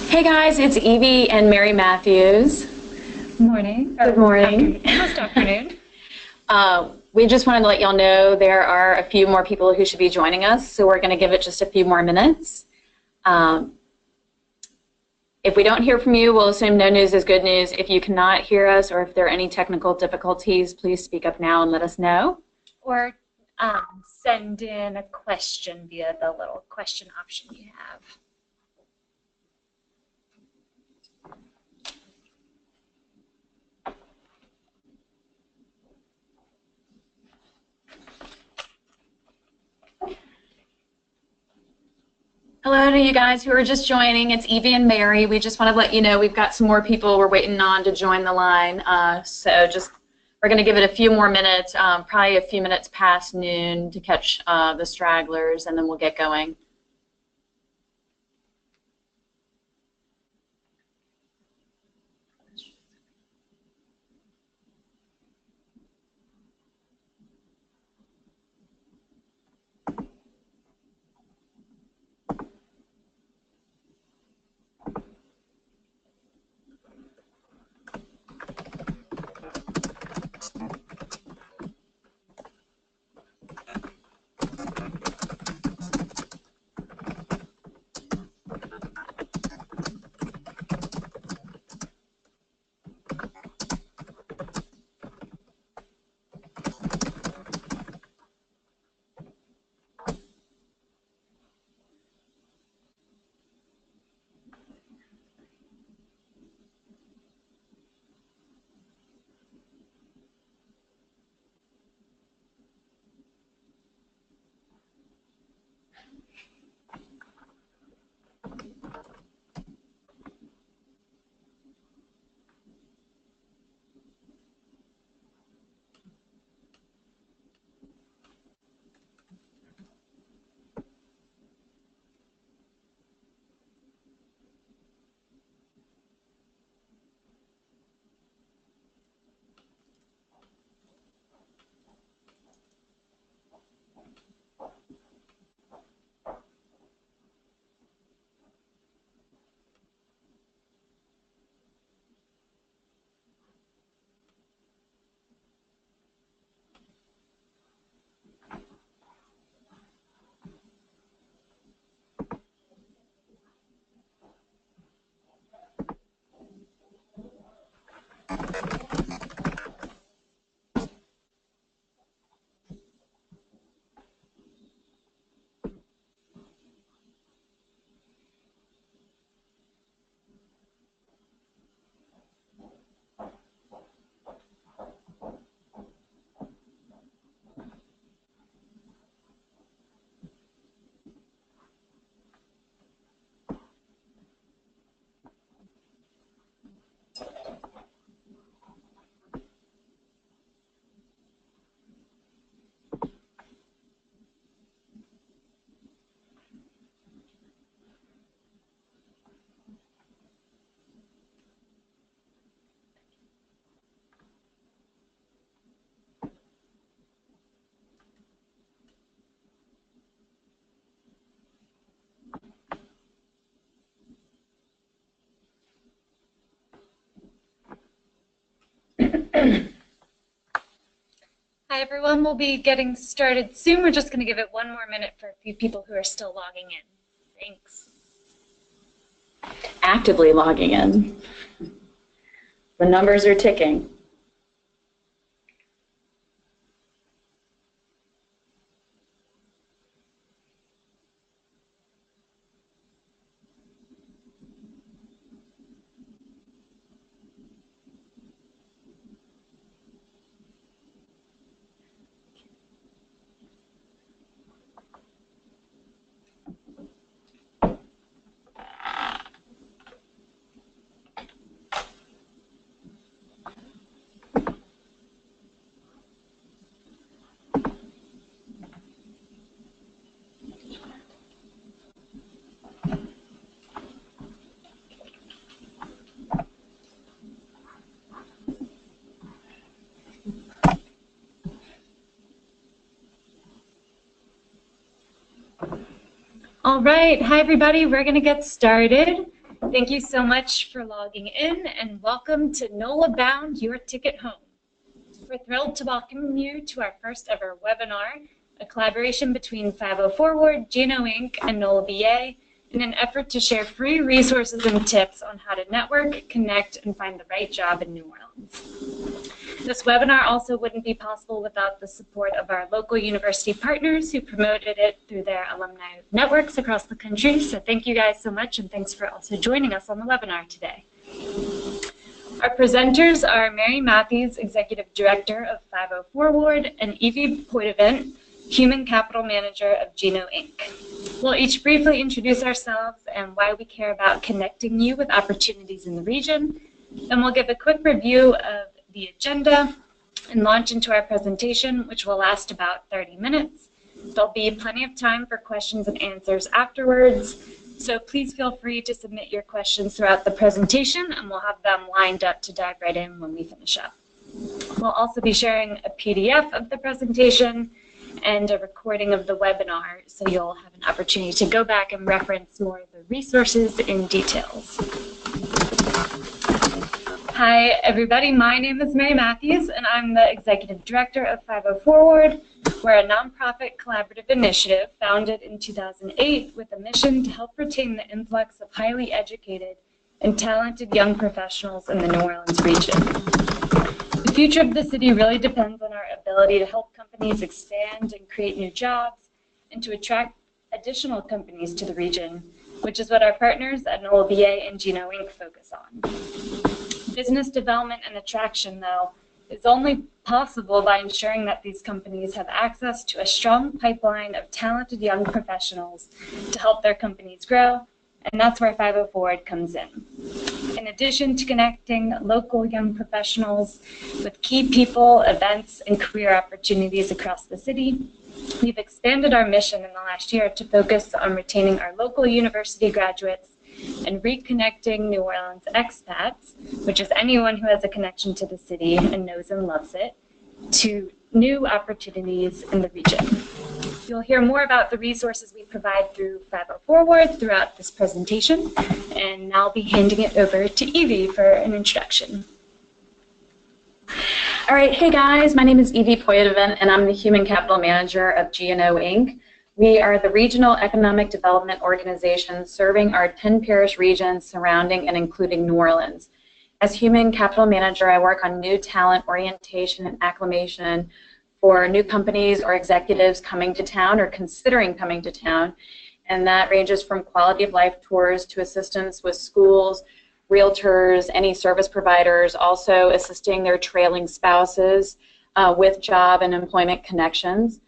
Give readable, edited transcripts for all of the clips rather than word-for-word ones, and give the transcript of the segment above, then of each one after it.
Hey guys, it's Evie and Mary Matthews. Morning. Good morning. Almost afternoon. We just wanted to let y'all know there are a few more people who should be joining us, so we're going to give it just a few more minutes. If we don't hear from you, we'll assume no news is good news. If you cannot hear us or if there are any technical difficulties, please speak up now and let us know. Or send in a question via the little question option you have. Hello to you guys who are just joining. It's Evie and Mary. We just want to let you know we've got some more people we're waiting on to join the line. We're going to give it a few more minutes, probably a few minutes past noon to catch the stragglers, and then we'll get going. Hi everyone, we'll be getting started soon. We're just going to give it one more minute for a few people who are still logging in. Thanks. Actively logging in. The numbers are ticking. All right, hi everybody, we're going to get started. Thank you so much for logging in and welcome to NOLA Bound, your ticket home. We're thrilled to welcome you to our first ever webinar, a collaboration between 504 Ward, GNO Inc., and NOLA BA in an effort to share free resources and tips on how to network, connect, and find the right job in New Orleans. This webinar also wouldn't be possible without the support of our local university partners who promoted it through their alumni networks across the country. So thank you guys so much, and thanks for also joining us on the webinar today. Our presenters are Mary Matthews, Executive Director of 504 Ward, and Evie Poitevin, Human Capital Manager of GNO Inc. We'll each briefly introduce ourselves and why we care about connecting you with opportunities in the region. Then we'll give a quick review of the agenda and launch into our presentation, which will last about 30 minutes. There'll be plenty of time for questions and answers afterwards, so please feel free to submit your questions throughout the presentation, and we'll have them lined up to dive right in when we finish up. We'll also be sharing a PDF of the presentation and a recording of the webinar, so you'll have an opportunity to go back and reference more of the resources in details. Hi, everybody. My name is Mary Matthews, and I'm the Executive Director of 504 Ward. We're a nonprofit collaborative initiative founded in 2008 with a mission to help retain the influx of highly educated and talented young professionals in the New Orleans region. The future of the city really depends on our ability to help companies expand and create new jobs and to attract additional companies to the region, which is what our partners at NOLA BA and GNO Inc. focus on. Business development and attraction, though, is only possible by ensuring that these companies have access to a strong pipeline of talented young professionals to help their companies grow, and that's where 504 Ward comes in. In addition to connecting local young professionals with key people, events, and career opportunities across the city, we've expanded our mission in the last year to focus on retaining our local university graduates and reconnecting New Orleans expats, which is anyone who has a connection to the city and knows and loves it, to new opportunities in the region. You'll hear more about the resources we provide through 504 Ward throughout this presentation, and I'll be handing it over to Evie for an introduction. All right, hey guys, my name is Evie Poitevin, and I'm the Human Capital Manager of GNO Inc. We are the regional economic development organization serving our 10 parish regions surrounding and including New Orleans. As Human Capital Manager, I work on new talent orientation and acclimation for new companies or executives coming to town or considering coming to town, and that ranges from quality of life tours to assistance with schools, realtors, any service providers, also assisting their trailing spouses with job and employment connections.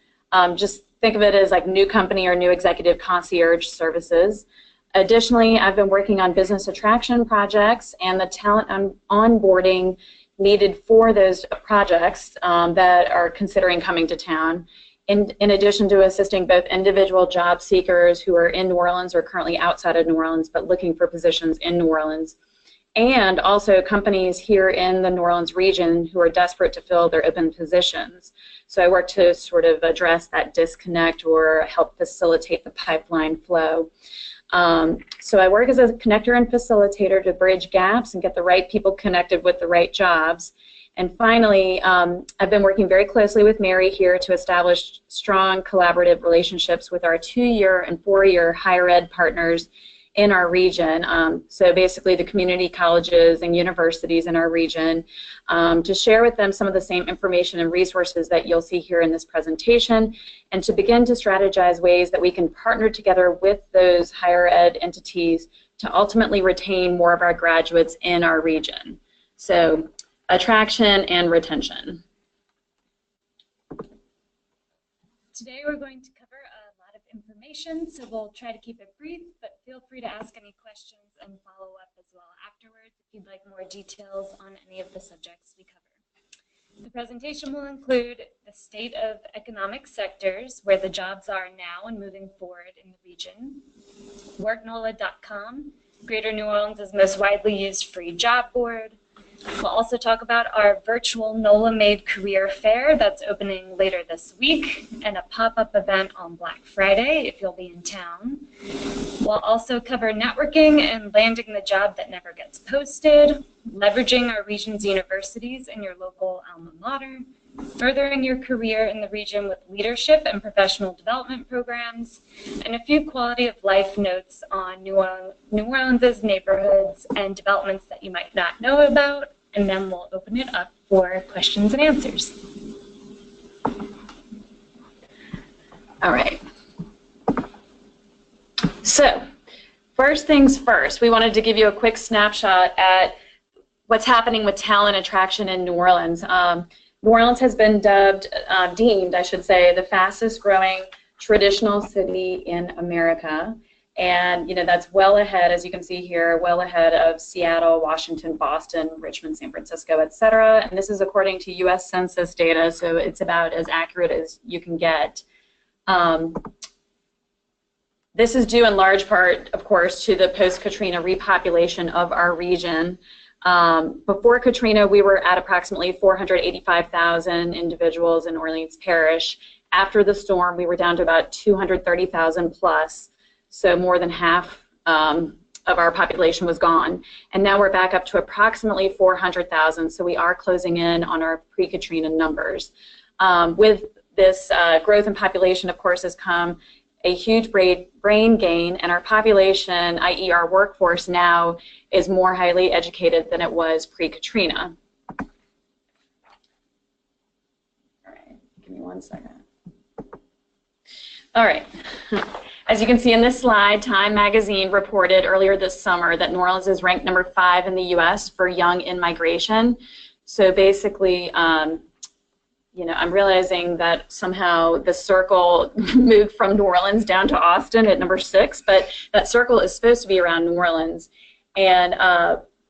Just think of it as like new company or new executive concierge services. Additionally, I've been working on business attraction projects and the talent onboarding needed for those projects that are considering coming to town, in addition to assisting both individual job seekers who are in New Orleans or currently outside of New Orleans but looking for positions in New Orleans, and also companies here in the New Orleans region who are desperate to fill their open positions. So I work to sort of address that disconnect or help facilitate the pipeline flow. So I work as a connector and facilitator to bridge gaps and get the right people connected with the right jobs. And finally, I've been working very closely with Mary here to establish strong collaborative relationships with our 2-year and 4-year higher ed partners in our region, so basically the community colleges and universities in our region, to share with them some of the same information and resources that you'll see here in this presentation, and to begin to strategize ways that we can partner together with those higher ed entities to ultimately retain more of our graduates in our region. So attraction and retention. Today we're going to cover a lot of information, so we'll try to keep it brief, but feel free to ask any questions and follow up as well afterwards if you'd like more details on any of the subjects we cover. The presentation will include the state of economic sectors, where the jobs are now and moving forward in the region, worknola.com, Greater New Orleans' most widely used free job board, We'll also talk about our virtual NOLA Made Career Fair that's opening later this week, and a pop-up event on Black Friday if you'll be in town. We'll also cover networking and landing the job that never gets posted, leveraging our region's universities and your local alma mater, furthering your career in the region with leadership and professional development programs, and a few quality of life notes on New Orleans' neighborhoods and developments that you might not know about, and then we'll open it up for questions and answers. All right. So, first things first, we wanted to give you a quick snapshot at what's happening with talent attraction in New Orleans. New Orleans has been deemed, I should say, the fastest growing traditional city in America. And, you know, that's well ahead, as you can see here, well ahead of Seattle, Washington, Boston, Richmond, San Francisco, et cetera. And this is according to U.S. Census data, so it's about as accurate as you can get. This is due in large part, of course, to the post-Katrina repopulation of our region. Before Katrina, we were at approximately 485,000 individuals in Orleans Parish. After the storm, we were down to about 230,000 plus, so more than half of our population was gone. And now we're back up to approximately 400,000, so we are closing in on our pre-Katrina numbers. With this growth in population, of course, has come a huge brain gain, and our population, i.e. our workforce now, is more highly educated than it was pre-Katrina. All right, give me 1 second. All right, as you can see in this slide, Time magazine reported earlier this summer that New Orleans is ranked number 5 in the U.S. for young in migration. So basically, you know, I'm realizing that somehow the circle moved from New Orleans down to Austin at number 6, but that circle is supposed to be around New Orleans. And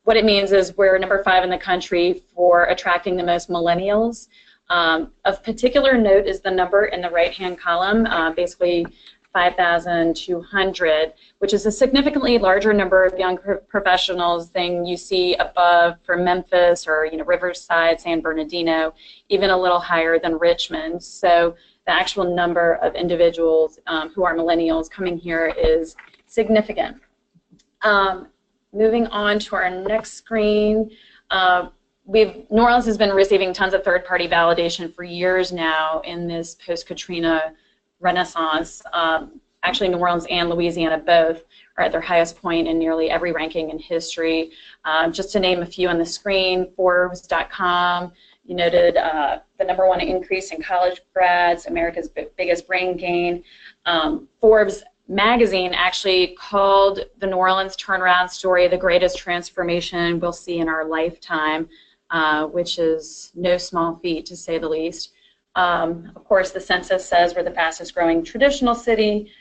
what it means is we're number 5 in the country for attracting the most millennials. Of particular note is the number in the right-hand column, basically 5,200, which is a significantly larger number of young professionals than you see above for Memphis or, you know, Riverside, San Bernardino, even a little higher than Richmond. So the actual number of individuals who are millennials coming here is significant. Moving on to our next screen, New Orleans has been receiving tons of third-party validation for years now in this post-Katrina renaissance. Actually, New Orleans and Louisiana both are at their highest point in nearly every ranking in history. Just to name a few on the screen, Forbes.com, you noted the #1 increase in college grads, America's biggest brain gain. Forbes magazine actually called the New Orleans turnaround story the greatest transformation we'll see in our lifetime, which is no small feat, to say the least. Of course, the census says we're the fastest growing traditional city.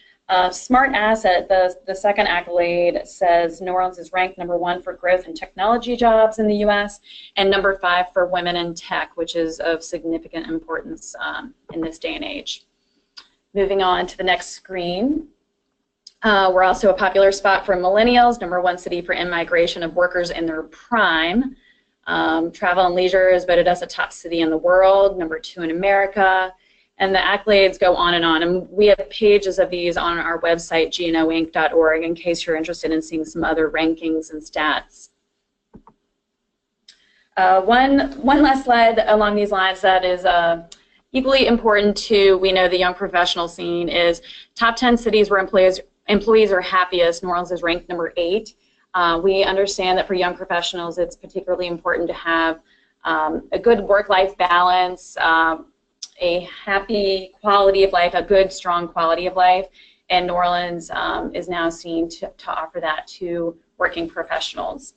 Smart Asset, the second accolade, says New Orleans is ranked #1 for growth in technology jobs in the U.S. and #5 for women in tech, which is of significant importance in this day and age. Moving on to the next screen. We're also a popular spot for millennials, #1 city for in-migration of workers in their prime. Travel and Leisure has voted us a top city in the world, #2 in America, and the accolades go on, and we have pages of these on our website, gnoinc.org, in case you're interested in seeing some other rankings and stats. One last slide along these lines that is equally important to, we know, the young professional scene is top 10 cities where employees are happiest. New Orleans is ranked #8. We understand that for young professionals, it's particularly important to have a good work-life balance, a happy quality of life, a good, strong quality of life, and New Orleans is now seen to offer that to working professionals.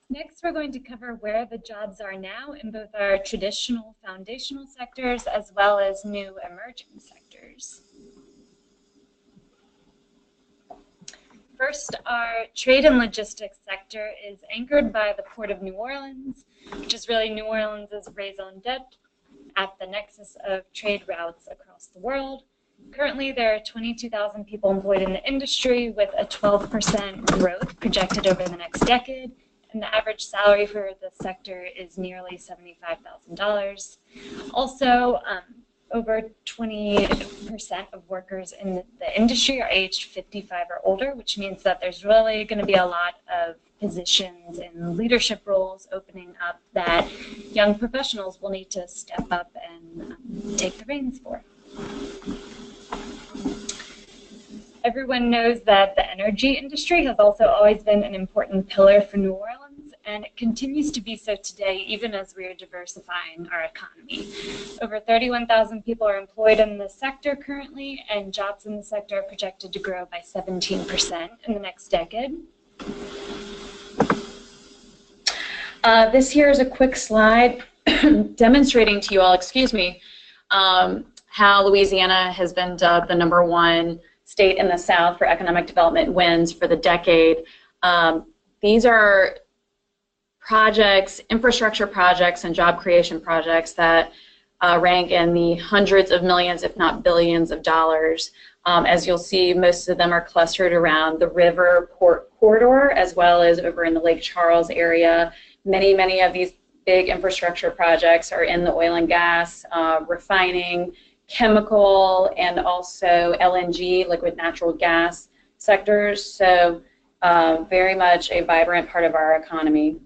Next, we're going to cover where the jobs are now in both our traditional foundational sectors as well as new emerging sectors. First, our trade and logistics sector is anchored by the Port of New Orleans, which is really New Orleans' raison d'etre at the nexus of trade routes across the world. Currently, there are 22,000 people employed in the industry with a 12% growth projected over the next decade, and the average salary for the sector is nearly $75,000. Also, over 20% of workers in the industry are aged 55 or older, which means that there's really going to be a lot of positions in leadership roles opening up that young professionals will need to step up and take the reins for. Everyone knows that the energy industry has also always been an important pillar for New Orleans, and it continues to be so today, even as we are diversifying our economy. Over 31,000 people are employed in the sector currently, and jobs in the sector are projected to grow by 17% in the next decade. This here is a quick slide demonstrating to you all, how Louisiana has been dubbed the #1 state in the South for economic development wins for the decade. These are projects, infrastructure projects and job creation projects that rank in the hundreds of millions, if not billions of dollars. As you'll see, most of them are clustered around the river port corridor, as well as over in the Lake Charles area. Many of these big infrastructure projects are in the oil and gas, refining, chemical, and also LNG, liquid natural gas sectors. So very much a vibrant part of our economy.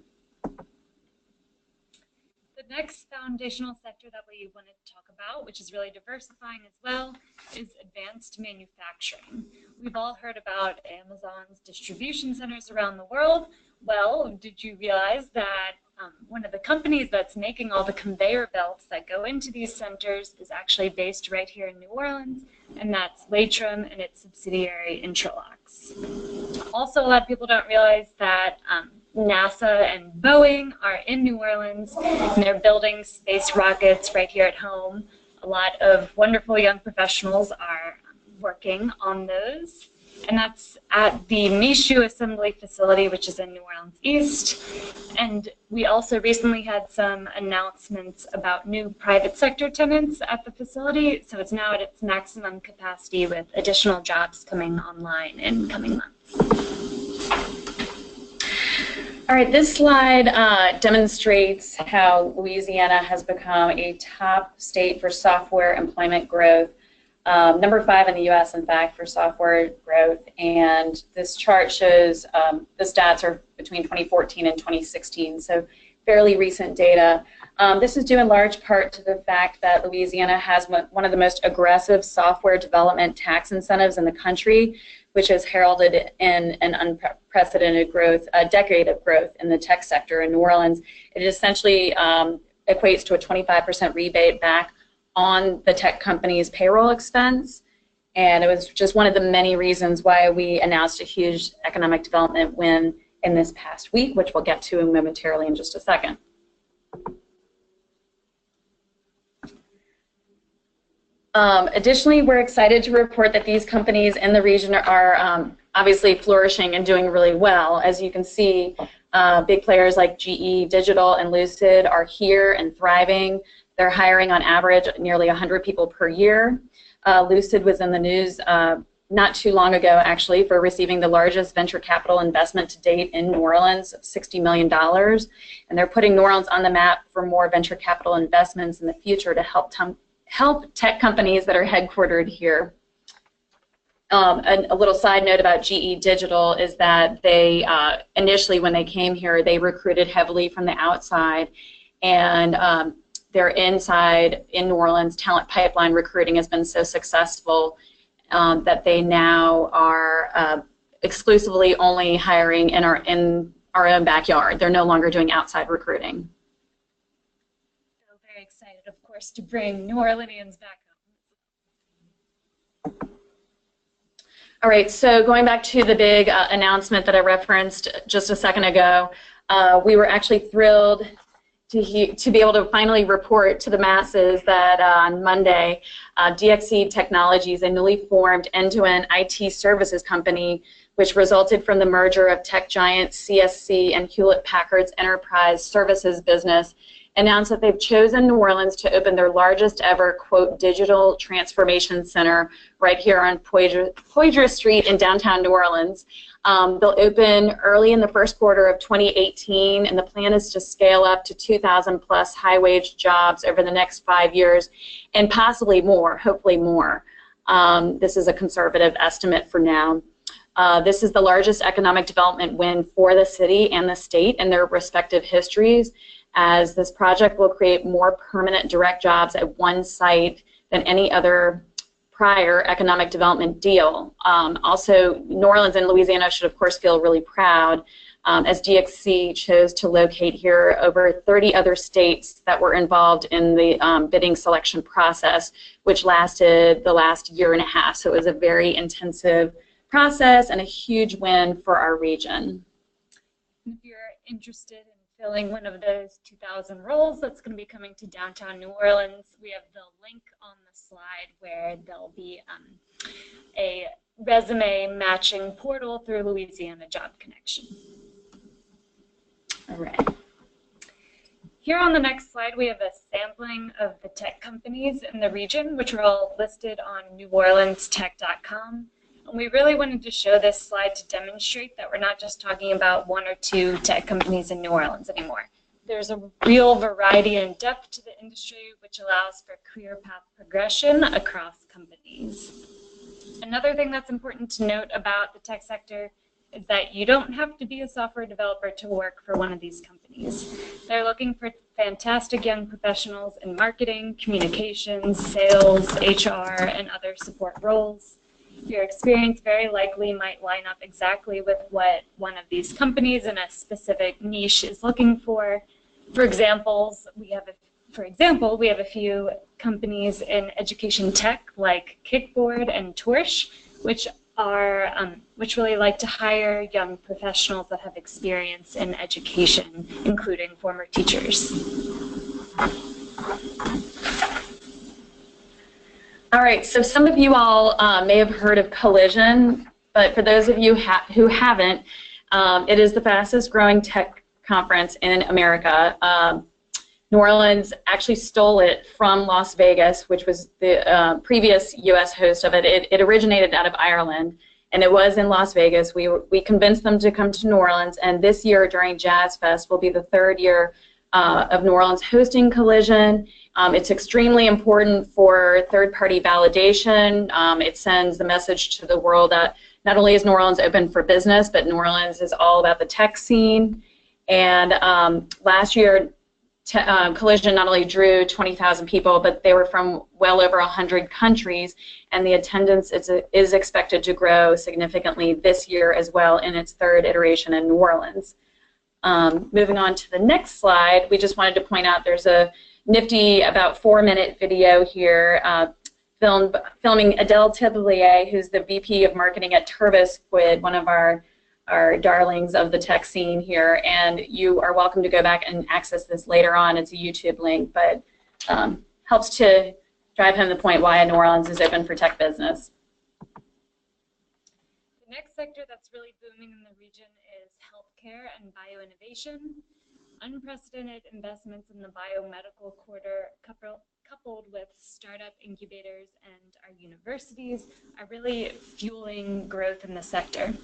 The next foundational sector that we want to talk about, which is really diversifying as well, is advanced manufacturing. We've all heard about Amazon's distribution centers around the world. Well, did you realize that one of the companies that's making all the conveyor belts that go into these centers is actually based right here in New Orleans, and that's Latrim and its subsidiary Intralox. Also, a lot of people don't realize that NASA and Boeing are in New Orleans, and they're building space rockets right here at home. A lot of wonderful young professionals are working on those. And that's at the Michoud Assembly Facility, which is in New Orleans East. And we also recently had some announcements about new private sector tenants at the facility. So it's now at its maximum capacity with additional jobs coming online in coming months. All right, this slide demonstrates how Louisiana has become a top state for software employment growth. #5 in the U.S., in fact, for software growth, and this chart shows the stats are between 2014 and 2016, so fairly recent data. This is due in large part to the fact that Louisiana has one of the most aggressive software development tax incentives in the country, which has heralded in an unprecedented growth, a decade of growth in the tech sector in New Orleans. It essentially equates to a 25% rebate back on the tech company's payroll expense, and it was just one of the many reasons why we announced a huge economic development win in this past week, which we'll get to momentarily in just a second. Additionally, we're excited to report that these companies in the region are obviously flourishing and doing really well. As you can see, big players like GE Digital and Lucid are here and thriving. They're hiring on average nearly 100 people per year. Lucid was in the news not too long ago, actually, for receiving the largest venture capital investment to date in New Orleans of $60 million. And they're putting New Orleans on the map for more venture capital investments in the future to help tech companies that are headquartered here. A little side note about GE Digital is that they initially, when they came here, they recruited heavily from the outside, and their inside in New Orleans talent pipeline recruiting has been so successful that they now are exclusively only hiring in our own backyard. They're no longer doing outside recruiting. So very excited, of course, to bring New Orleanians back home. All right, so going back to the big announcement that I referenced just a second ago, we were actually thrilled to be able to finally report to the masses that on Monday, DXC Technologies, a newly formed end-to-end IT services company, which resulted from the merger of tech giant CSC and Hewlett-Packard's enterprise services business, announced that they've chosen New Orleans to open their largest ever, quote, digital transformation center right here on Poydras Street in downtown New Orleans. They'll open early in the first quarter of 2018, and the plan is to scale up to 2,000 plus high-wage jobs over the next 5 years, and possibly more, hopefully more. This is a conservative estimate for now. This is the largest economic development win for the city and the state in their respective histories, as this project will create more permanent direct jobs at one site than any other prior economic development deal. Also, New Orleans and Louisiana should, of course, feel really proud, as DXC chose to locate here over 30 other states that were involved in the bidding selection process, which lasted the last year and a half. So it was a very intensive process and a huge win for our region. If you're interested in filling one of those 2,000 roles that's going to be coming to downtown New Orleans, we have the link on the slide where there'll be a resume matching portal through Louisiana Job Connection. All right. Here on the next slide, we have a sampling of the tech companies in the region, which are all listed on neworleanstech.com. And we really wanted to show this slide to demonstrate that we're not just talking about 1 or 2 tech companies in New Orleans anymore. There's a real variety and depth to the industry, which allows for career path progression across companies. Another thing that's important to note about the tech sector is that you don't have to be a software developer to work for one of these companies. They're looking for fantastic young professionals in marketing, communications, sales, HR, and other support roles. Your experience very likely might line up exactly with what one of these companies in a specific niche is looking for. For example, we have a few companies in education tech like Kickboard and Torch, which really like to hire young professionals that have experience in education, including former teachers. All right, so some of you all may have heard of Collision, but for those of you who haven't, it is the fastest growing tech conference in America. New Orleans actually stole it from Las Vegas, which was the previous U.S. host of it. It originated out of Ireland, and it was in Las Vegas. We convinced them to come to New Orleans, and this year during Jazz Fest will be the 3rd year of New Orleans hosting Collision. It's extremely important for third-party validation. It sends the message to the world that not only is New Orleans open for business, but New Orleans is all about the tech scene. And last year, Collision not only drew 20,000 people, but they were from well over 100 countries, and the attendance is expected to grow significantly this year as well in its 3rd iteration in New Orleans. Moving on to the next slide, we just wanted to point out there's a nifty about 4-minute video here filming Adele Tebelier, who's the VP of Marketing at TurboSquid, one of our darlings of the tech scene here, and you are welcome to go back and access this later on. It's a YouTube link, but helps to drive home the point why New Orleans is open for tech business. The next sector that's really booming in the region is healthcare and bioinnovation. Unprecedented investments in the biomedical quarter, coupled with startup incubators and our universities, are really fueling growth in the sector.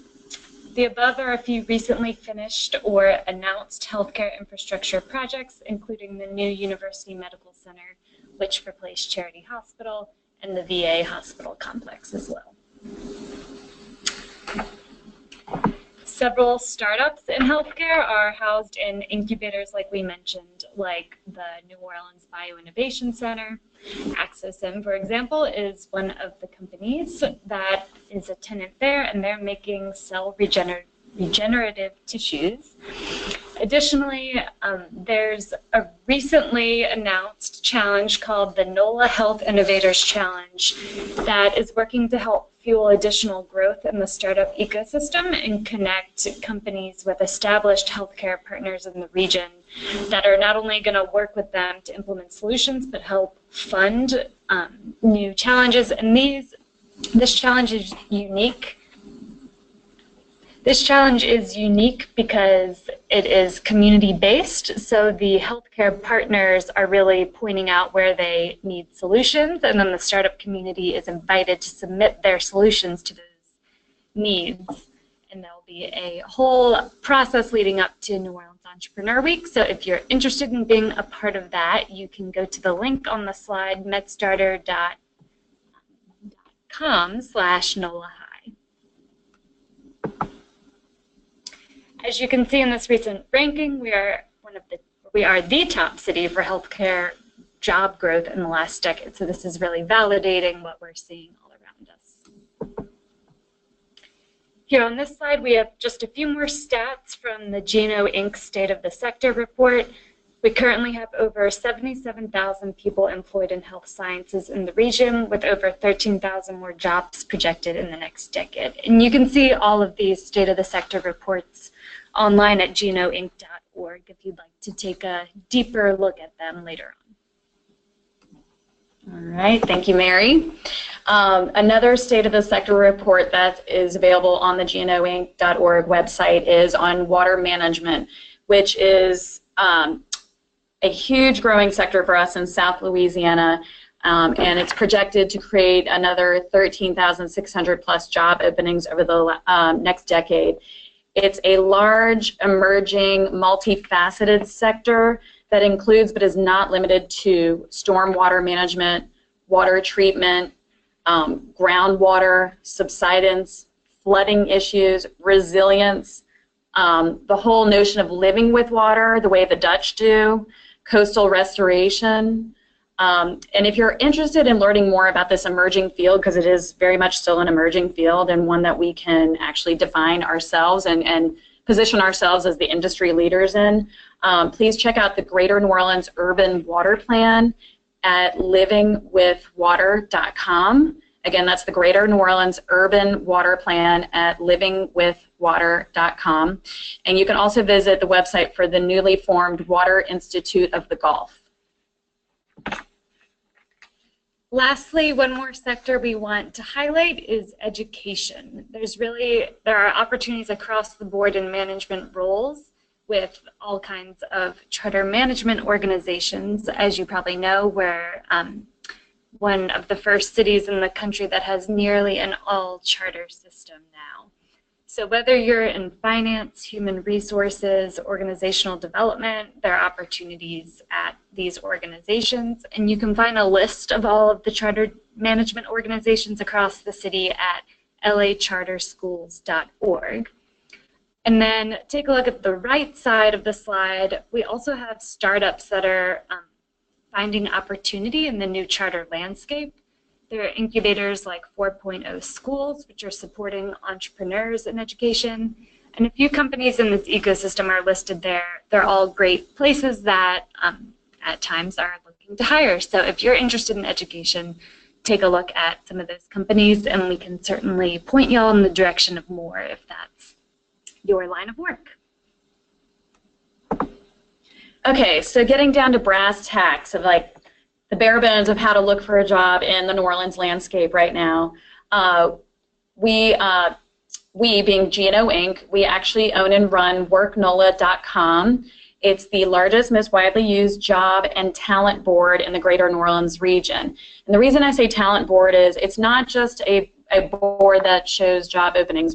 The above are a few recently finished or announced healthcare infrastructure projects, including the new University Medical Center, which replaced Charity Hospital, and the VA hospital complex as well. Several startups in healthcare are housed in incubators like we mentioned, like the New Orleans Bioinnovation Center. AxoSim, for example, is one of the companies that is a tenant there, and they're making cell regenerative tissues. Additionally, there's a recently announced challenge called the NOLA Health Innovators Challenge that is working to help fuel additional growth in the startup ecosystem and connect companies with established healthcare partners in the region that are not only going to work with them to implement solutions, but help fund new challenges. And this challenge is unique This challenge is unique because it is community-based, so the healthcare partners are really pointing out where they need solutions, and then the startup community is invited to submit their solutions to those needs. And there'll be a whole process leading up to New Orleans Entrepreneur Week, so if you're interested in being a part of that, you can go to the link on the slide, medstarter.com/NOLA. As you can see in this recent ranking, we are the top city for healthcare job growth in the last decade. So this is really validating what we're seeing all around us. Here on this slide, we have just a few more stats from the GNO Inc. State of the Sector report. We currently have over 77,000 people employed in health sciences in the region, with over 13,000 more jobs projected in the next decade. And you can see all of these State of the Sector reports online at gnoinc.org if you'd like to take a deeper look at them later on. All right, thank you, Mary. Another State of the Sector report that is available on the gnoinc.org website is on water management, which is a huge growing sector for us in South Louisiana, and it's projected to create another 13,600 plus job openings over the next decade. It's a large, emerging, multifaceted sector that includes but is not limited to stormwater management, water treatment, groundwater, subsidence, flooding issues, resilience, the whole notion of living with water the way the Dutch do, coastal restoration. And if you're interested in learning more about this emerging field, because it is very much still an emerging field and one that we can actually define ourselves and position ourselves as the industry leaders in, please check out the Greater New Orleans Urban Water Plan at livingwithwater.com. Again, that's the Greater New Orleans Urban Water Plan at livingwithwater.com. And you can also visit the website for the newly formed Water Institute of the Gulf. Lastly, one more sector we want to highlight is education. There are opportunities across the board in management roles with all kinds of charter management organizations. As you probably know, we're one of the first cities in the country that has nearly an all-charter system now. So whether you're in finance, human resources, organizational development, there are opportunities at these organizations. And you can find a list of all of the charter management organizations across the city at lacharterschools.org. And then take a look at the right side of the slide. We also have startups that are finding opportunity in the new charter landscape. There are incubators like 4.0 Schools, which are supporting entrepreneurs in education. And a few companies in this ecosystem are listed there. They're all great places that at times are looking to hire. So if you're interested in education, take a look at some of those companies, and we can certainly point you all in the direction of more if that's your line of work. Okay, so getting down to brass tacks of like the bare bones of how to look for a job in the New Orleans landscape right now. We being GNO Inc., we actually own and run WorkNOLA.com. It's the largest, most widely used job and talent board in the Greater New Orleans region. And the reason I say talent board is it's not just a board that shows job openings,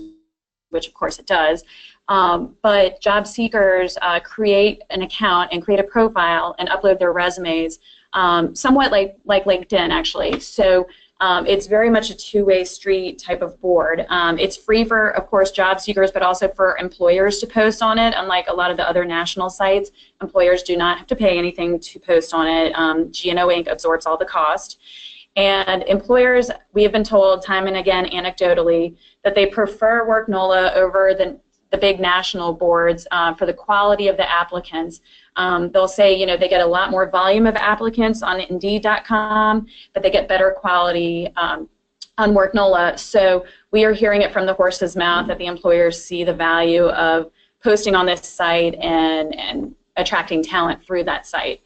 which of course it does, but job seekers create an account and create a profile and upload their resumes, somewhat like LinkedIn actually. So it's very much a two-way street type of board. It's free for, of course, job seekers, but also for employers to post on it. Unlike a lot of the other national sites, employers do not have to pay anything to post on it. GNO Inc. absorbs all the cost. And employers, we have been told time and again anecdotally that they prefer WorkNOLA over the big national boards for the quality of the applicants. They'll say, you know, they get a lot more volume of applicants on Indeed.com, but they get better quality on WorkNOLA. So we are hearing it from the horse's mouth that the employers see the value of posting on this site and attracting talent through that site.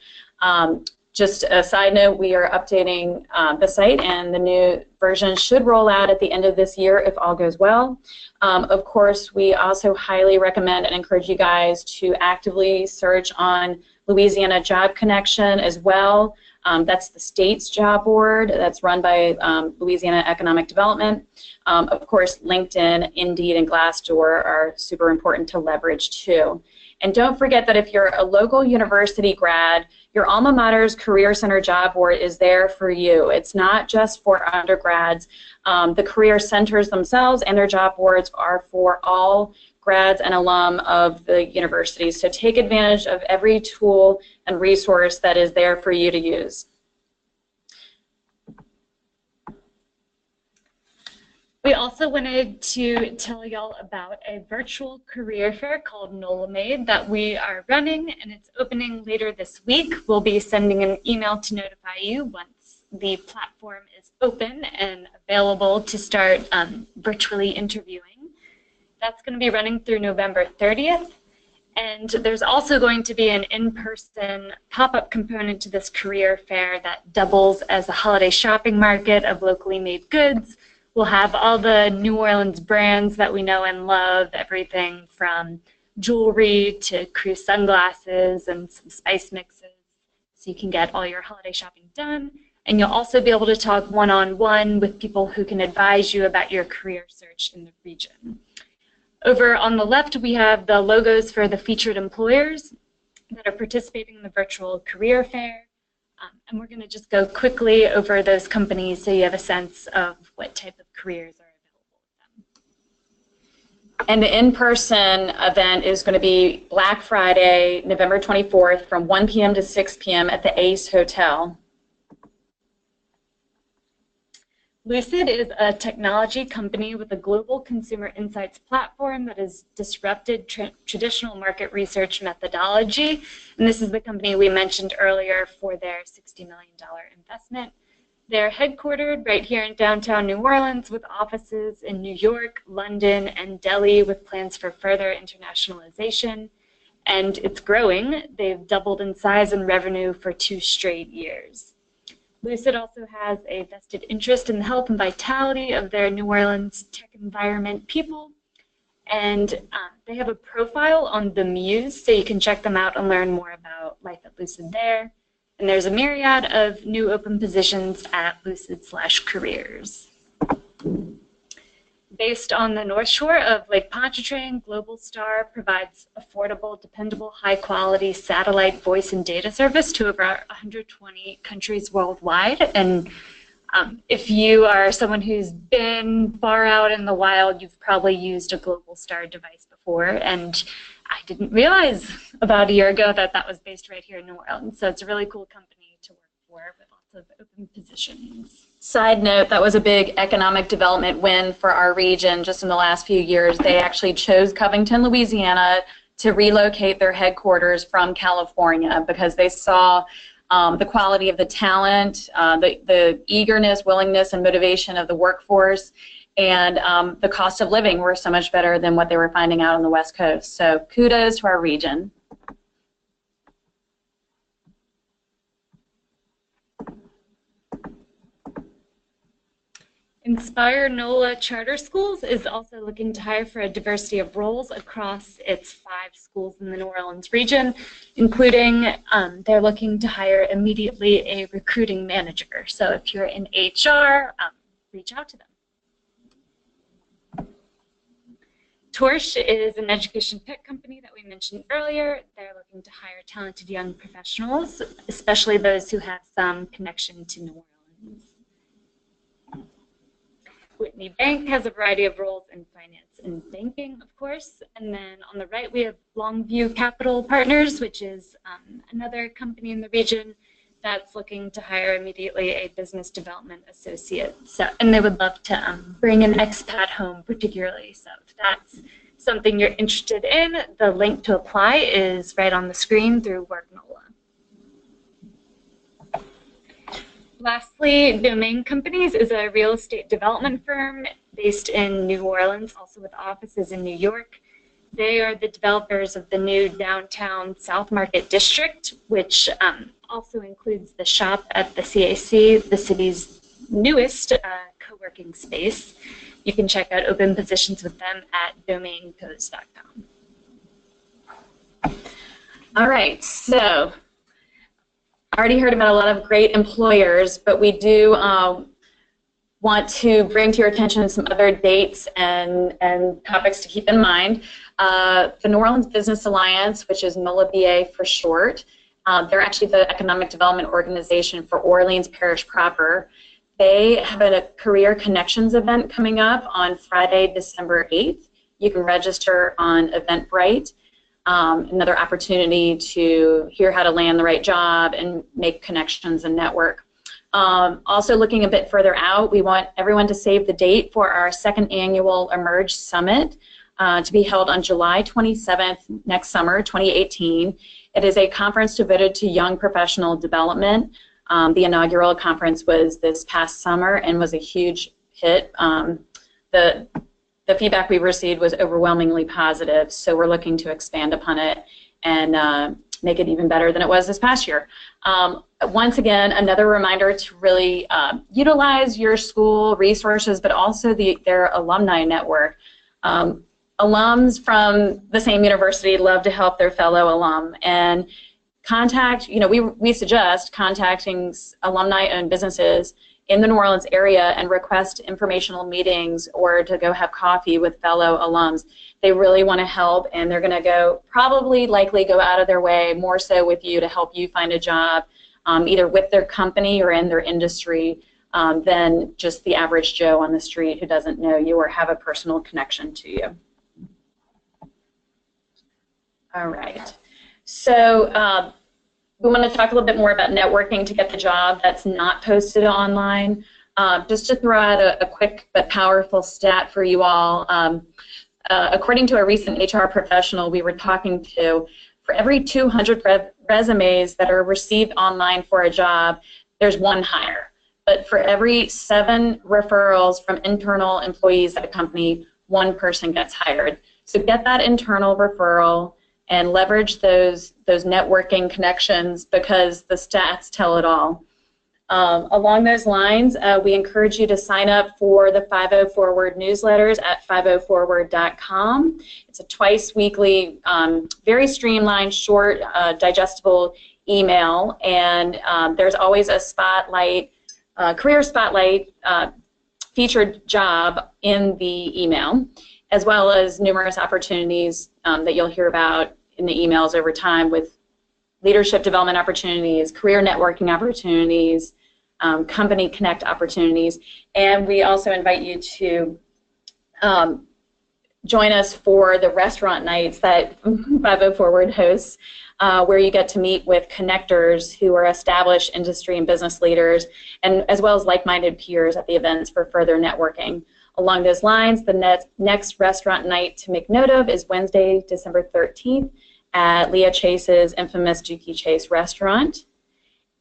Just a side note, we are updating the site, and the new version should roll out at the end of this year if all goes well. Of course, we also highly recommend and encourage you guys to actively search on Louisiana Job Connection as well. That's the state's job board that's run by Louisiana Economic Development. Of course, LinkedIn, Indeed, and Glassdoor are super important to leverage too. And don't forget that if you're a local university grad, your alma mater's Career Center job board is there for you. It's not just for undergrads. The career centers themselves and their job boards are for all grads and alum of the university. So take advantage of every tool and resource that is there for you to use. We also wanted to tell y'all about a virtual career fair called NOLA Made that we are running, and it's opening later this week. We'll be sending an email to notify you once the platform is open and available to start virtually interviewing. That's going to be running through November 30th. And there's also going to be an in-person pop-up component to this career fair that doubles as a holiday shopping market of locally made goods. We'll have all the New Orleans brands that we know and love, everything from jewelry to cruise sunglasses and some spice mixes. So you can get all your holiday shopping done. And you'll also be able to talk one-on-one with people who can advise you about your career search in the region. Over on the left, we have the logos for the featured employers that are participating in the virtual career fair. And we're going to just go quickly over those companies so you have a sense of what type of careers are available with them. And the in-person event is going to be Black Friday, November 24th from 1 p.m. to 6 p.m. at the Ace Hotel. Lucid is a technology company with a global consumer insights platform that has disrupted traditional market research methodology. And this is the company we mentioned earlier for their $60 million investment. They're headquartered right here in downtown New Orleans with offices in New York, London, and Delhi with plans for further internationalization. And it's growing. They've doubled in size and revenue for 2 straight years. Lucid also has a vested interest in the health and vitality of their New Orleans tech environment people. And they have a profile on the Muse, so you can check them out and learn more about life at Lucid there. And there's a myriad of new open positions at Lucid/careers. Based on the North Shore of Lake Pontchartrain, Global Star provides affordable, dependable, high-quality satellite voice and data service to over 120 countries worldwide. And if you are someone who's been far out in the wild, you've probably used a Global Star device before. And I didn't realize about a year ago that that was based right here in New Orleans. So it's a really cool company to work for with lots of open positions. Side note, that was a big economic development win for our region just in the last few years. They actually chose Covington, Louisiana to relocate their headquarters from California because they saw the quality of the talent, the eagerness, willingness, and motivation of the workforce, and the cost of living were so much better than what they were finding out on the West Coast. So kudos to our region. Inspire NOLA Charter Schools is also looking to hire for a diversity of roles across its 5 schools in the New Orleans region, including they're looking to hire immediately a recruiting manager. So if you're in HR, reach out to them. Torch is an education tech company that we mentioned earlier. They're looking to hire talented young professionals, especially those who have some connection to New Orleans. Whitney Bank has a variety of roles in finance and banking, of course. And then on the right, we have Longview Capital Partners, which is another company in the region that's looking to hire immediately a business development associate. So, and they would love to bring an expat home particularly. So if that's something you're interested in, the link to apply is right on the screen through WorkNOLA. Lastly, Domain Companies is a real estate development firm based in New Orleans, also with offices in New York. They are the developers of the new downtown South Market District, which also includes the shop at the CAC, the city's newest co-working space. You can check out open positions with them at domaincodes.com. All right, so I already heard about a lot of great employers, but we do want to bring to your attention some other dates and topics to keep in mind. The New Orleans Business Alliance, which is NOLA BA for short, they're actually the economic development organization for Orleans Parish proper. They have a Career Connections event coming up on Friday, December 8th. You can register on Eventbrite. Another opportunity to hear how to land the right job and make connections and network. Also looking a bit further out, we want everyone to save the date for our second annual Emerge Summit to be held on July 27th next summer, 2018. It is a conference devoted to young professional development. The inaugural conference was this past summer and was a huge hit. The feedback we received was overwhelmingly positive, so we're looking to expand upon it and make it even better than it was this past year. Once again, another reminder to really utilize your school resources, but also their alumni network. Alums from the same university love to help their fellow alum, and we suggest contacting alumni-owned businesses in the New Orleans area and request informational meetings or to go have coffee with fellow alums. They really want to help, and they're going to likely go out of their way more so with you to help you find a job, either with their company or in their industry, than just the average Joe on the street who doesn't know you or have a personal connection to you. All right. So we want to talk a little bit more about networking to get the job that's not posted online. Just to throw out a quick but powerful stat for you all, according to a recent HR professional we were talking to, for every 200 resumes that are received online for a job, there's one hire. But for every 7 referrals from internal employees at a company, 1 person gets hired. So get that internal referral and leverage those networking connections, because the stats tell it all. Along those lines, we encourage you to sign up for the 50 Forward newsletters at 50forward.com. It's a twice weekly, very streamlined, short, digestible email, and there's always a spotlight, career spotlight featured job in the email, as well as numerous opportunities that you'll hear about in the emails over time, with leadership development opportunities, career networking opportunities, company connect opportunities, and we also invite you to join us for the restaurant nights that 50 Forward hosts, where you get to meet with connectors who are established industry and business leaders, and as well as like-minded peers at the events for further networking. Along those lines, the next restaurant night to make note of is Wednesday, December 13th at Leah Chase's infamous Juki Chase restaurant.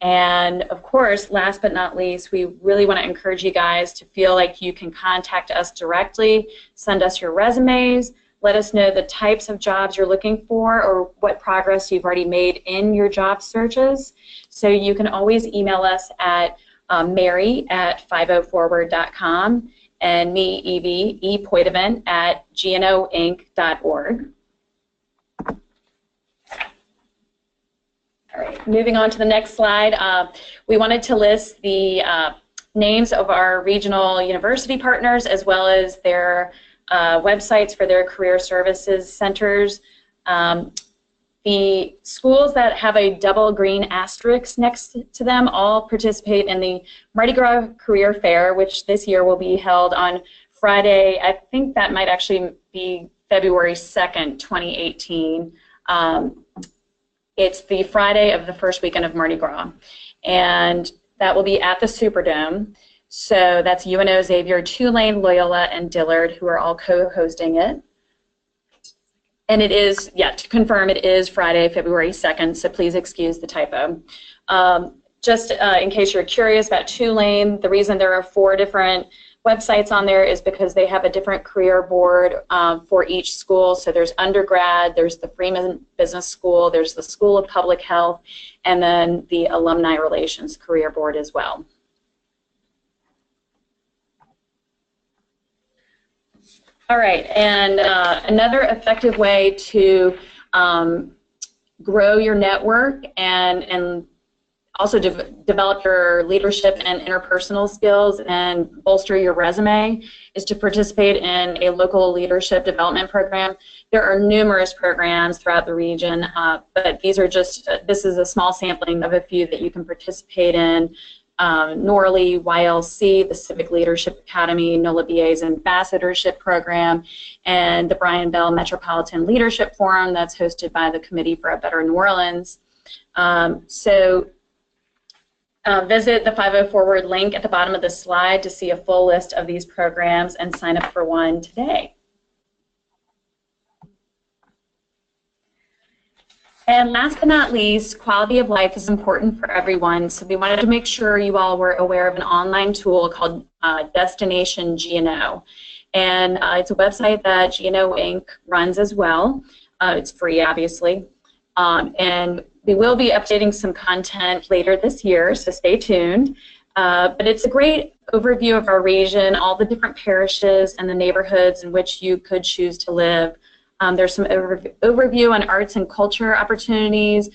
And of course, last but not least, we really want to encourage you guys to feel like you can contact us directly, send us your resumes, let us know the types of jobs you're looking for or what progress you've already made in your job searches. So you can always email us at mary@50forward.com and me, Evie, ePoidevent at gnoinc.org. All right, moving on to the next slide, we wanted to list the names of our regional university partners as well as their websites for their career services centers. The schools that have a double green asterisk next to them all participate in the Mardi Gras Career Fair, which this year will be held on Friday. I think that might actually be February 2nd, 2018. It's the Friday of the first weekend of Mardi Gras, and that will be at the Superdome. So that's UNO, Xavier, Tulane, Loyola, and Dillard, who are all co-hosting it. And it is, yeah, to confirm, it is Friday, February 2nd, so please excuse the typo. Just in case you're curious about Tulane, the reason there are 4 different websites on there is because they have a different career board for each school. So there's undergrad, there's the Freeman Business School, there's the School of Public Health, and then the Alumni Relations Career Board as well. All right, and another effective way to grow your network and also develop your leadership and interpersonal skills and bolster your resume is to participate in a local leadership development program. There are numerous programs throughout the region, but these are just, this is a small sampling of a few that you can participate in. NORLE, YLC, the Civic Leadership Academy, NOLA BA's Ambassadorship Program, and the Brian Bell Metropolitan Leadership Forum that's hosted by the Committee for a Better New Orleans. Visit the 50 Forward link at the bottom of the slide to see a full list of these programs and sign up for one today. And last but not least, quality of life is important for everyone, so we wanted to make sure you all were aware of an online tool called Destination GNO. And it's a website that GNO Inc. runs as well. It's free, obviously. And we will be updating some content later this year, so stay tuned. But it's a great overview of our region, all the different parishes and the neighborhoods in which you could choose to live. There's some overview on arts and culture opportunities,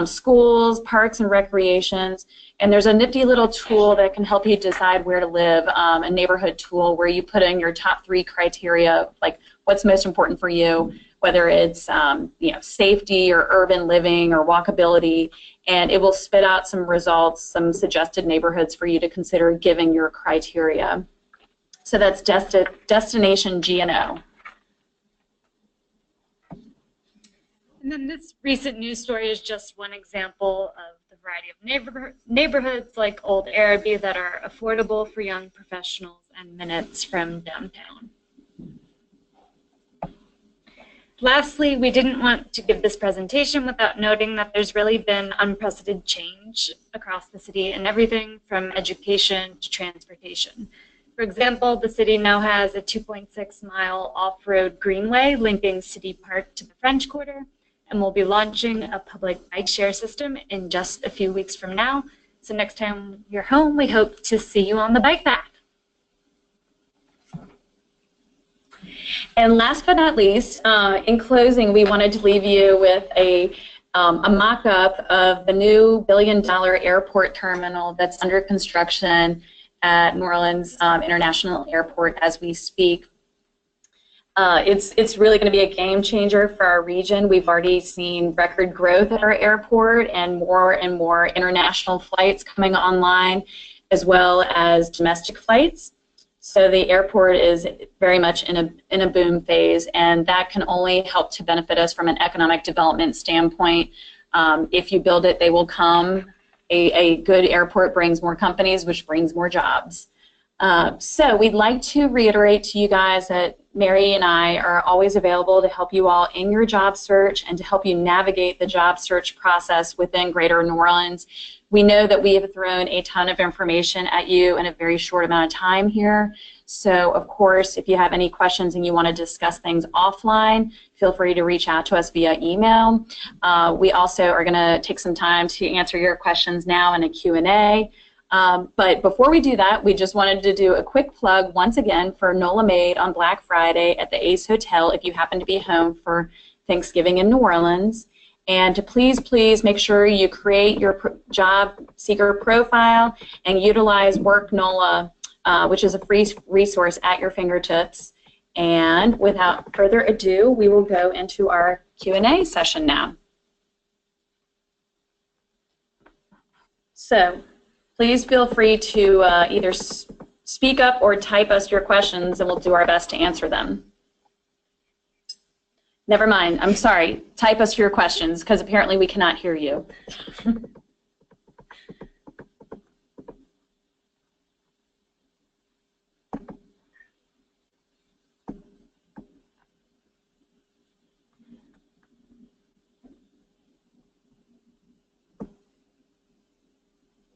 schools, parks and recreations, and there's a nifty little tool that can help you decide where to live, a neighborhood tool where you put in your top 3 criteria, like what's most important for you, whether it's safety or urban living or walkability, and it will spit out some results, some suggested neighborhoods for you to consider giving your criteria. So that's Destination GNO. And then this recent news story is just one example of the variety of neighborhoods like Old Araby that are affordable for young professionals and minutes from downtown. Lastly, we didn't want to give this presentation without noting that there's really been unprecedented change across the city in everything from education to transportation. For example, the city now has a 2.6-mile off-road greenway linking City Park to the French Quarter, and we'll be launching a public bike share system in just a few weeks from now. So next time you're home, we hope to see you on the bike path. And last but not least, in closing, we wanted to leave you with a mock-up of the new billion-dollar airport terminal that's under construction at New Orleans International Airport as we speak. It's really going to be a game changer for our region. We've already seen record growth at our airport and more international flights coming online, as well as domestic flights. So the airport is very much in a boom phase, and that can only help to benefit us from an economic development standpoint. If you build it, they will come. A good airport brings more companies, which brings more jobs. So we'd like to reiterate to you guys that Mary and I are always available to help you all in your job search and to help you navigate the job search process within Greater New Orleans. We know that we have thrown a ton of information at you in a very short amount of time here. So, of course, if you have any questions and you want to discuss things offline, feel free to reach out to us via email. We also are going to take some time to answer your questions now in a Q&A. But before we do that, we just wanted to do a quick plug once again for NOLA Made on Black Friday at the Ace Hotel if you happen to be home for Thanksgiving in New Orleans. And to please make sure you create your job seeker profile and utilize Work NOLA, which is a free resource at your fingertips. And without further ado, we will go into our Q&A session now. So please feel free to either speak up or type us your questions, and we'll do our best to answer them. Never mind, I'm sorry. Type us your questions, because apparently we cannot hear you.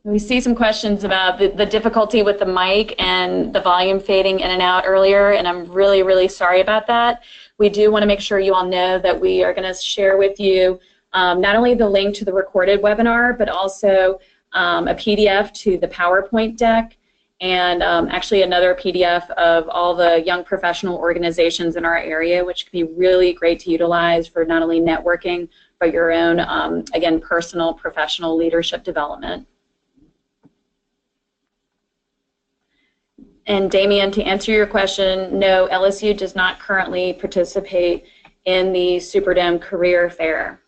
We see some questions about the difficulty with the mic and the volume fading in and out earlier, and I'm really, really sorry about that. We do want to make sure you all know that we are going to share with you not only the link to the recorded webinar, but also a PDF to the PowerPoint deck, and actually another PDF of all the young professional organizations in our area, which can be really great to utilize for not only networking, but your own, again, personal, professional leadership development. And Damien, to answer your question, no, LSU does not currently participate in the Superdome Career Fair.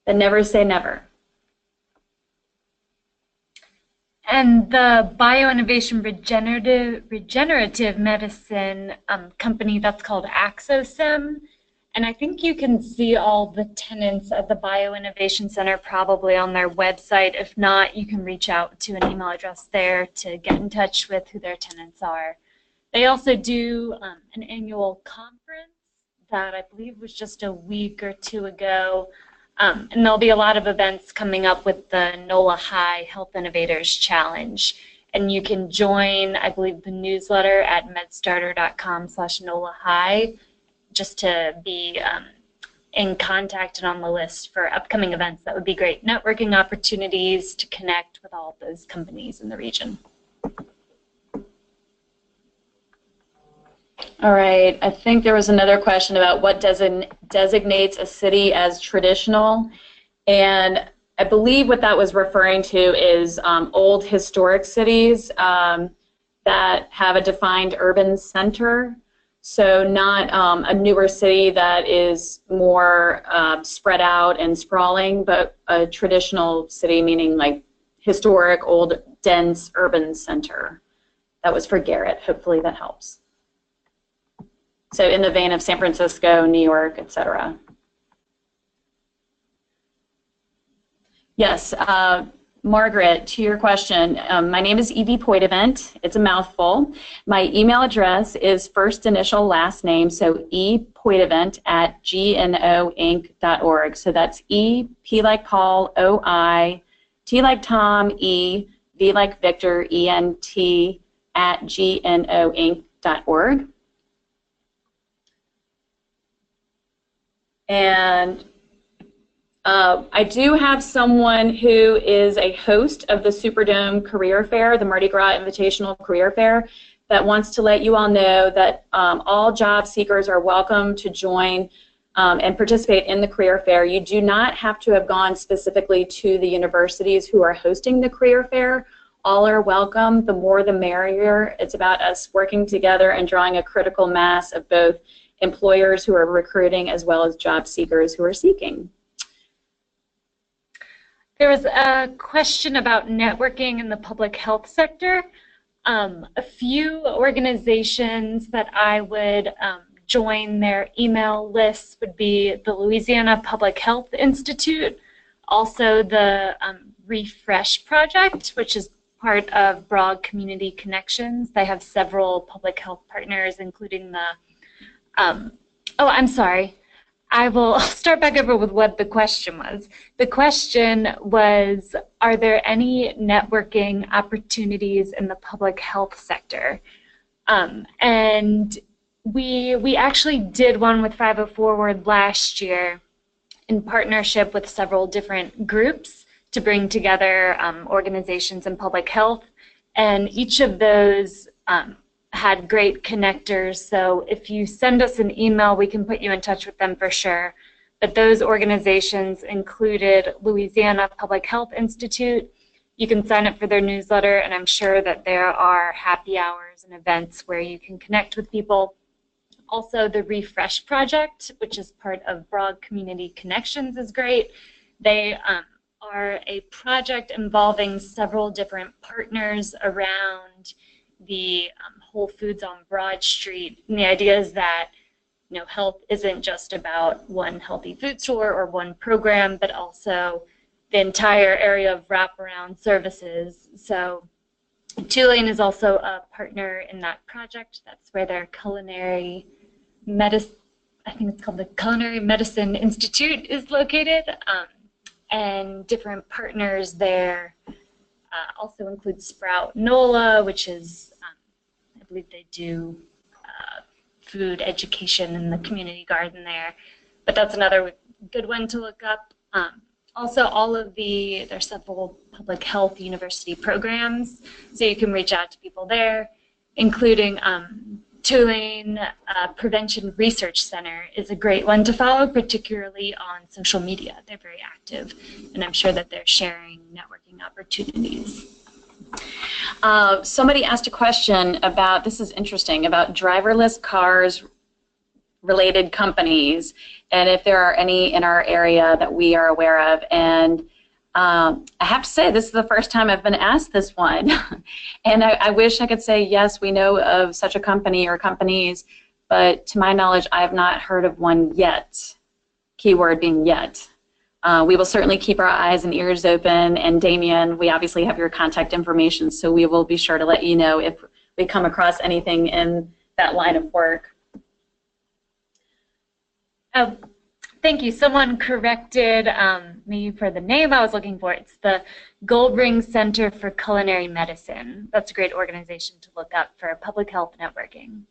But never say never. And the bioinnovation regenerative medicine company, that's called Axosim. And I think you can see all the tenants of the Bioinnovation Center probably on their website. If not, you can reach out to an email address there to get in touch with who their tenants are. They also do an annual conference that I believe was just a week or two ago. And there'll be a lot of events coming up with the NOLA High Health Innovators Challenge. And you can join, I believe, the newsletter at medstarter.com/NOLA High, just to be in contact and on the list for upcoming events. That would be great networking opportunities to connect with all of those companies in the region. All right, I think there was another question about what designates a city as traditional, and I believe what that was referring to is old historic cities that have a defined urban center. So not a newer city that is more spread out and sprawling, but a traditional city, meaning like historic, old, dense urban center. That was for Garrett. Hopefully that helps. So in the vein of San Francisco, New York, etc. Yes, Margaret, to your question, my name is Evie Poitevent. It's a mouthful. My email address is first initial last name, so epoitevent@gnoinc.org. So that's E, P like Paul, O-I, T like Tom, E, V like Victor, E-N-T, @gnoinc.org. And I do have someone who is a host of the Superdome Career Fair, the Mardi Gras Invitational Career Fair, that wants to let you all know that all job seekers are welcome to join and participate in the career fair. You do not have to have gone specifically to the universities who are hosting the career fair. All are welcome. The more the merrier. It's about us working together and drawing a critical mass of both employers who are recruiting as well as job seekers who are seeking. There was a question about networking in the public health sector. A few organizations that I would join their email lists would be the Louisiana Public Health Institute, also the Refresh Project, which is part of Broad Community Connections. They have several public health partners, including the, oh, I'm sorry. I'll start back over with what the question was. The question was, are there any networking opportunities in the public health sector? And we actually did one with 50 Forward last year in partnership with several different groups to bring together organizations in public health. And each of those had great connectors, so if you send us an email, we can put you in touch with them for sure. But those organizations included Louisiana Public Health Institute. You can sign up for their newsletter, and I'm sure that there are happy hours and events where you can connect with people. Also, the Refresh Project, which is part of Broad Community Connections, is great. They are a project involving several different partners around the Whole Foods on Broad Street. And the idea is that, you know, health isn't just about one healthy food store or one program, but also the entire area of wraparound services. So Tulane is also a partner in that project. That's where their culinary medicine, I think it's called the Culinary Medicine Institute, is located, and different partners there also includes Sprout NOLA, which is, I believe they do food education in the community garden there. But that's another good one to look up. Also, there's several public health university programs, so you can reach out to people there, including Tulane Prevention Research Center is a great one to follow, particularly on social media. They're very active, and I'm sure that they're sharing networking opportunities. Somebody asked a question about, this is interesting, about driverless cars related companies, and if there are any in our area that we are aware of. And I have to say, this is the first time I've been asked this one. And I wish I could say, yes, we know of such a company or companies, but to my knowledge, I have not heard of one yet. Keyword being yet. We will certainly keep our eyes and ears open, and Damien, we obviously have your contact information, so we will be sure to let you know if we come across anything in that line of work. Oh, thank you. Someone corrected me for the name I was looking for. It's the Goldring Center for Culinary Medicine. That's a great organization to look up for public health networking.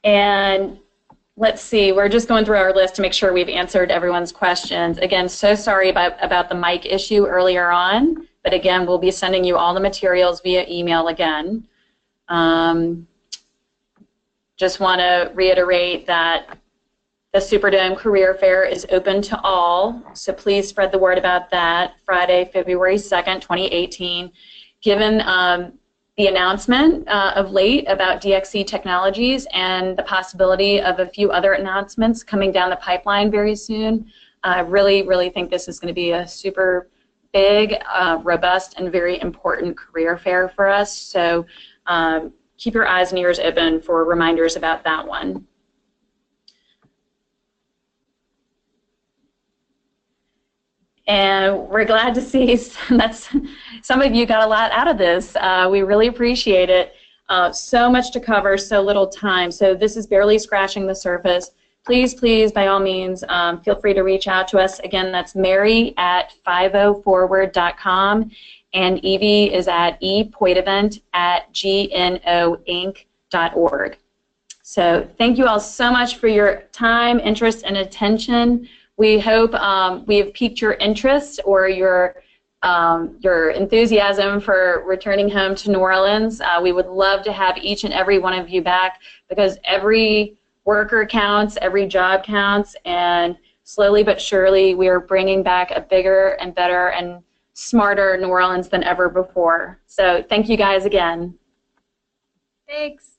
And let's see, we're just going through our list to make sure we've answered everyone's questions. Again, so sorry about the mic issue earlier on, but again, we'll be sending you all the materials via email again. Just want to reiterate that the Superdome Career Fair is open to all, so please spread the word about that. Friday, February 2nd, 2018. Given the announcement of late about DXC Technologies and the possibility of a few other announcements coming down the pipeline very soon, I really, really think this is going to be a super big, robust, and very important career fair for us. So keep your eyes and ears open for reminders about that one. And we're glad to see that some of you got a lot out of this. We really appreciate it. So much to cover, so little time. So this is barely scratching the surface. Please, please, by all means, feel free to reach out to us. Again, that's Mary@50forward.com. And Evie is at epoitevent@gnoinc.org. So thank you all so much for your time, interest, and attention. We hope we have piqued your interest or your enthusiasm for returning home to New Orleans. We would love to have each and every one of you back, because every worker counts, every job counts, and slowly but surely we are bringing back a bigger and better and smarter New Orleans than ever before. So thank you guys again. Thanks.